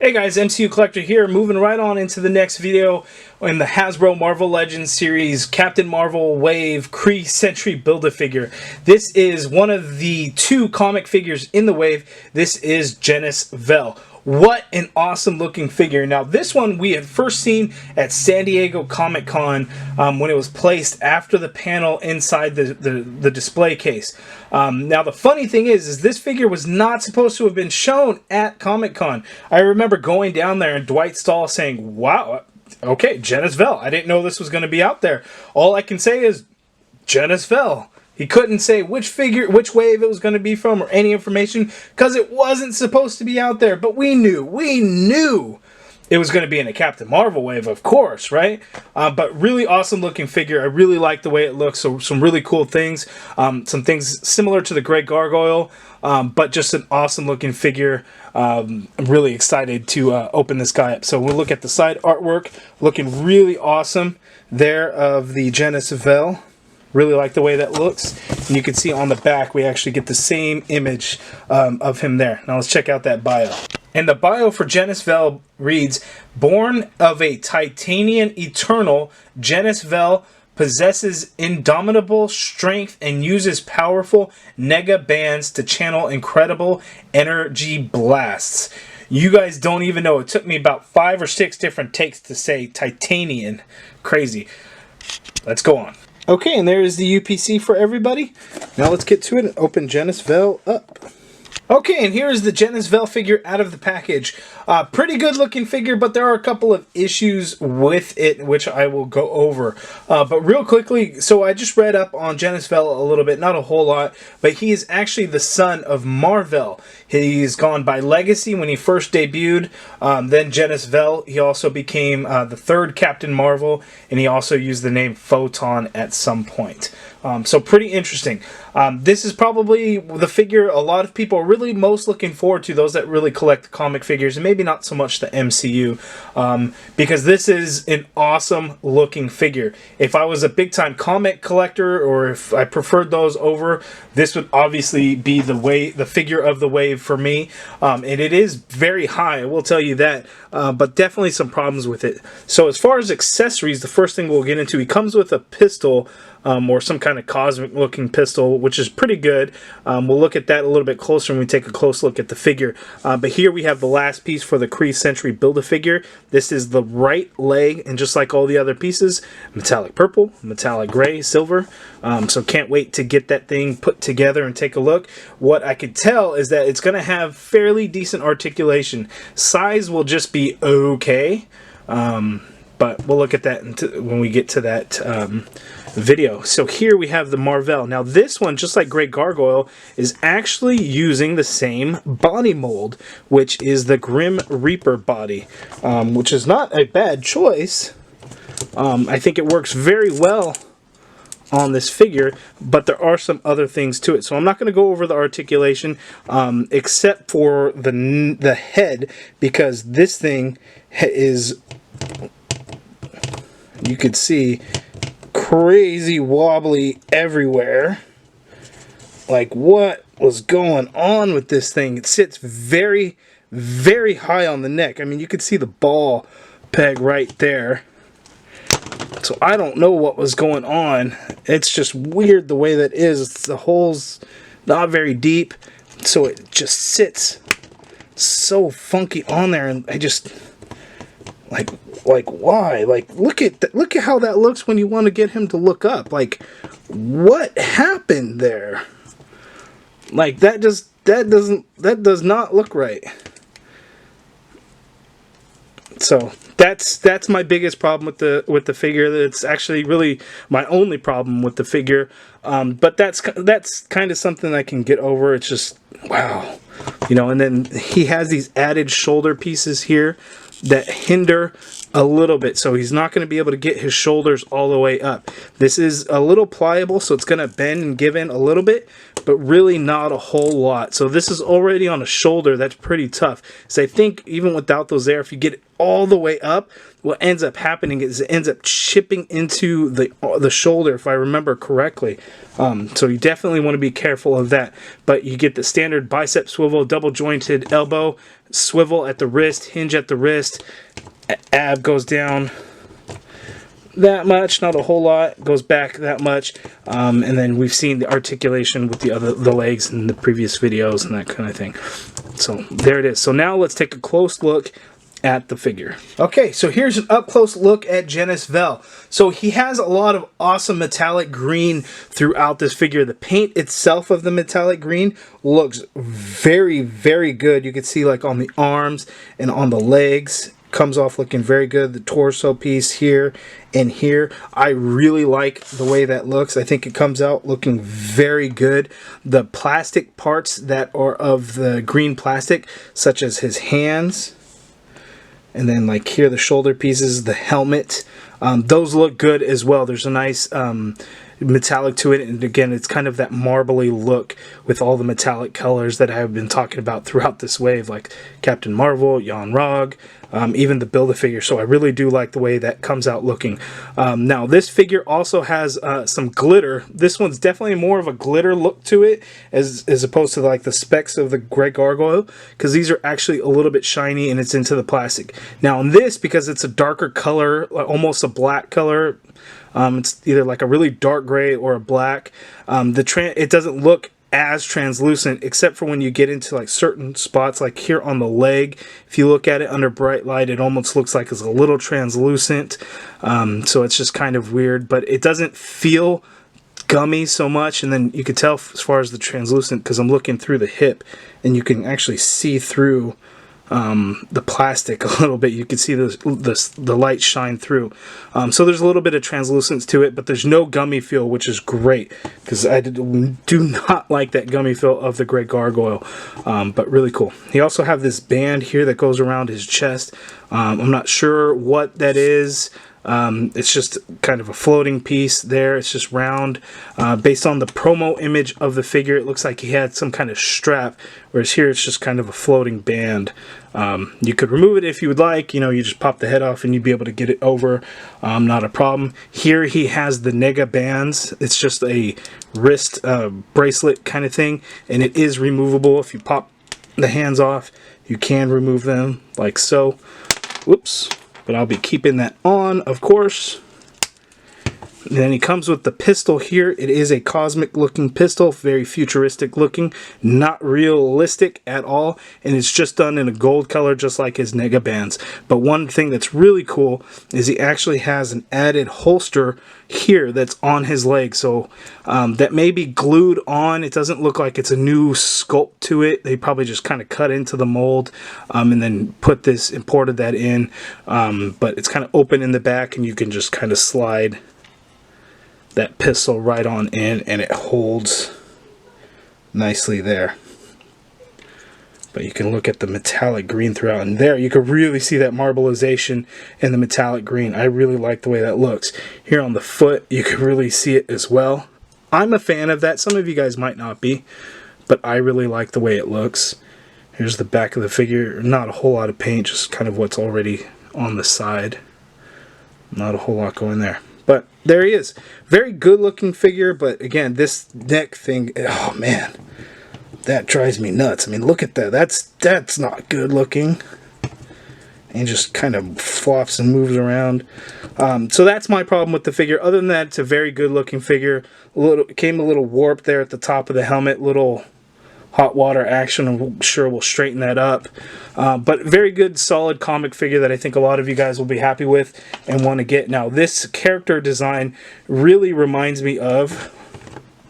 Hey guys, MCU Collector here, moving right on into the next video in the Hasbro Marvel Legends series, Captain Marvel Wave Kree Sentry Build-A-Figure. This is one of the two comic figures in the wave. This is Genis Vell. What an awesome looking figure. Now this one we had first seen at San Diego Comic-Con when it was placed after the panel inside the display case. Now the funny thing is this figure was not supposed to have been shown at Comic-Con. I remember going down there and Dwight Stahl saying, wow, okay, Genis Vell. I didn't know this was going to be out there. All I can say is Genis Vell. He couldn't say which wave it was going to be from or any information because it wasn't supposed to be out there. But we knew it was going to be in a Captain Marvel wave, of course, right? But really awesome looking figure. I really like the way it looks. So some really cool things. Some things similar to the Grey Gargoyle, but just an awesome looking figure. I'm really excited to open this guy up. So we'll look at the side artwork. Looking really awesome there of the Genis Vell. Really like the way that looks. And you can see on the back we actually get the same image of him there. Now let's check out that bio. And the bio for Genis Vell reads, born of a Titanian Eternal, Genis Vell possesses indomitable strength and uses powerful nega bands to channel incredible energy blasts. You guys don't even know. It took me about 5 or 6 different takes to say Titanian. Crazy. Let's go on. Okay, and there is the UPC for everybody. Now let's get to it and open Genis Vell up. Okay, and here is the Genis Vell figure out of the package. Pretty good looking figure, but there are a couple of issues with it, which I will go over. But real quickly, so I just read up on Genis Vell a little bit, not a whole lot, but he is actually the son of Mar-Vell. He's gone by Legacy when he first debuted, then Genis Vell. He also became the third Captain Marvel, and he also used the name Photon at some point. So pretty interesting. This is probably the figure a lot of people are really most looking forward to, those that really collect the comic figures, and maybe not so much the MCU, because this is an awesome looking figure. If I was a big time comic collector, or if I preferred those over, this would obviously be the figure of the wave for me. And it is very high, I will tell you that, but definitely some problems with it. So as far as accessories, the first thing we'll get into, he comes with a pistol, or some kind of cosmic looking pistol, which is pretty good. We'll look at that a little bit closer when we take a close look at the figure. But here we have the last piece for the Kree Sentry Build-A-Figure. This is the right leg, and just like all the other pieces, metallic purple, metallic gray, silver. So can't wait to get that thing put together and take a look. What I could tell is that it's going to have fairly decent articulation. Size will just be okay. But we'll look at that when we get to that video. So here we have the Mar-Vell. Now this one, just like Grey Gargoyle, is actually using the same body mold, which is the Grim Reaper body, which is not a bad choice. I think it works very well on this figure, but there are some other things to it. So I'm not going to go over the articulation, except for the head, because this thing is, you could see, crazy wobbly everywhere. Like, what was going on with this thing? It sits very, very high on the neck. I mean, you could see the ball peg right there. So I don't know what was going on. It's just weird the way that is. The hole's not very deep, so it just sits so funky on there, and I just like why? Like, look at how that looks when you want to get him to look up. Like, what happened there? Like, that does not look right. So that's my biggest problem with the figure. It's actually really my only problem with the figure. But that's kind of something I can get over. It's just, wow, you know. And then he has these added shoulder pieces here that hinder a little bit, so he's not going to be able to get his shoulders all the way up. This is a little pliable, so it's going to bend and give in a little bit, but really not a whole lot. So this is already on a shoulder that's pretty tough. So I think even without those there, if you get it all the way up, what ends up happening is it ends up chipping into the shoulder, if I remember correctly. So you definitely want to be careful of that. But you get the standard bicep swivel, double jointed elbow, swivel at the wrist, hinge at the wrist, ab goes down that much, not a whole lot, goes back that much, and then we've seen the articulation with the legs in the previous videos and that kind of thing. So there it is. So now let's take a close look at the figure. Okay, so here's an up close look at Genis Vell. So he has a lot of awesome metallic green throughout this figure. The paint itself of the metallic green looks very, very good. You can see like on the arms and on the legs, comes off looking very good. The torso piece here and here, I really like the way that looks. I think it comes out looking very good. The plastic parts that are of the green plastic, such as his hands, and then like here the shoulder pieces, the helmet, those look good as well. There's a nice metallic to it, and again, it's kind of that marbly look with all the metallic colors that I've been talking about throughout this wave, like Captain Marvel, Yon-Rogg, even the Build-A-Figure. So I really do like the way that comes out looking. Now this figure also has some glitter. This one's definitely more of a glitter look to it as opposed to like the specs of the Great Gargoyle, because these are actually a little bit shiny and it's into the plastic. Now in this, because it's a darker color, almost a black color, it's either like a really dark gray or a black. It doesn't look as translucent, except for when you get into like certain spots, like here on the leg. If you look at it under bright light, it almost looks like it's a little translucent. So it's just kind of weird, but it doesn't feel gummy so much. And then you can tell as far as the translucent, because I'm looking through the hip, and you can actually see through the plastic a little bit. You can see the light shine through. So there's a little bit of translucence to it, but there's no gummy feel, which is great, because I do not like that gummy feel of the Great Gargoyle, but really cool. He also have this band here that goes around his chest. I'm not sure what that is. It's just kind of a floating piece there. It's just round. Based on the promo image of the figure, it looks like he had some kind of strap, whereas here it's just kind of a floating band. You could remove it if you would like. You know, you just pop the head off and you'd be able to get it over. Not a problem. Here he has the Nega bands. It's just a wrist bracelet kind of thing, and it is removable. If you pop the hands off, you can remove them like so. Whoops. But I'll be keeping that on, of course. And then he comes with the pistol here. It is a cosmic looking pistol, very futuristic looking, not realistic at all, and it's just done in a gold color just like his Nega bands. But one thing that's really cool is he actually has an added holster here that's on his leg, so that may be glued on. It doesn't look like it's a new sculpt to it. They probably just kind of cut into the mold and then imported that in, but it's kind of open in the back, and you can just kind of slide that pistol right on in, and it holds nicely there. But you can look at the metallic green throughout, and there you can really see that marbleization in the metallic green. I really like the way that looks. Here on the foot, you can really see it as well. I'm a fan of that. Some of you guys might not be, but I really like the way it looks. Here's the back of the figure. Not a whole lot of paint, just kind of what's already on the side. Not a whole lot going there. But there he is. Very good looking figure, but again, this neck thing, oh man, that drives me nuts. I mean, look at that. That's not good looking. And just kind of flops and moves around. So that's my problem with the figure. Other than that, it's a very good looking figure. Came a little warped there at the top of the helmet, little hot water action. I'm sure we'll straighten that up. But very good, solid comic figure that I think a lot of you guys will be happy with and want to get. Now, this character design really reminds me of...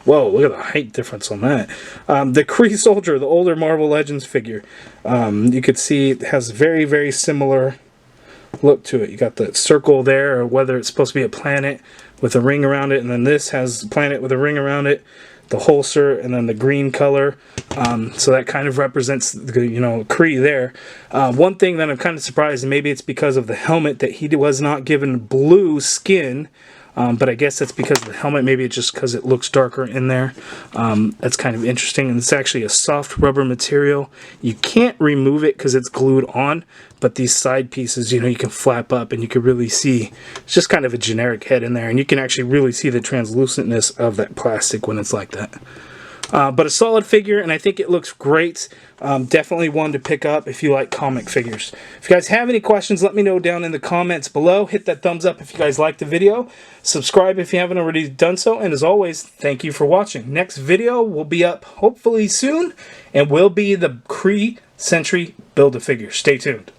Whoa, look at the height difference on that. The Kree Soldier, the older Marvel Legends figure. You could see it has very, very similar look to it. You got the circle there, or whether it's supposed to be a planet with a ring around it, and then this has a planet with a ring around it, the holster, and then the green color. So that kind of represents the, you know, Kree there. One thing that I'm kind of surprised, and maybe it's because of the helmet, that he was not given blue skin. But I guess that's because of the helmet. Maybe it's just because it looks darker in there. That's kind of interesting. And it's actually a soft rubber material. You can't remove it because it's glued on. But these side pieces, you know, you can flap up and you can really see. It's just kind of a generic head in there. And you can actually really see the translucentness of that plastic when it's like that. But a solid figure, and I think it looks great. Definitely one to pick up if you like comic figures. If you guys have any questions, let me know down in the comments below. Hit that thumbs up if you guys liked the video. Subscribe if you haven't already done so. And as always, thank you for watching. Next video will be up hopefully soon, and will be the Kree Sentry Build-A-Figure. Stay tuned.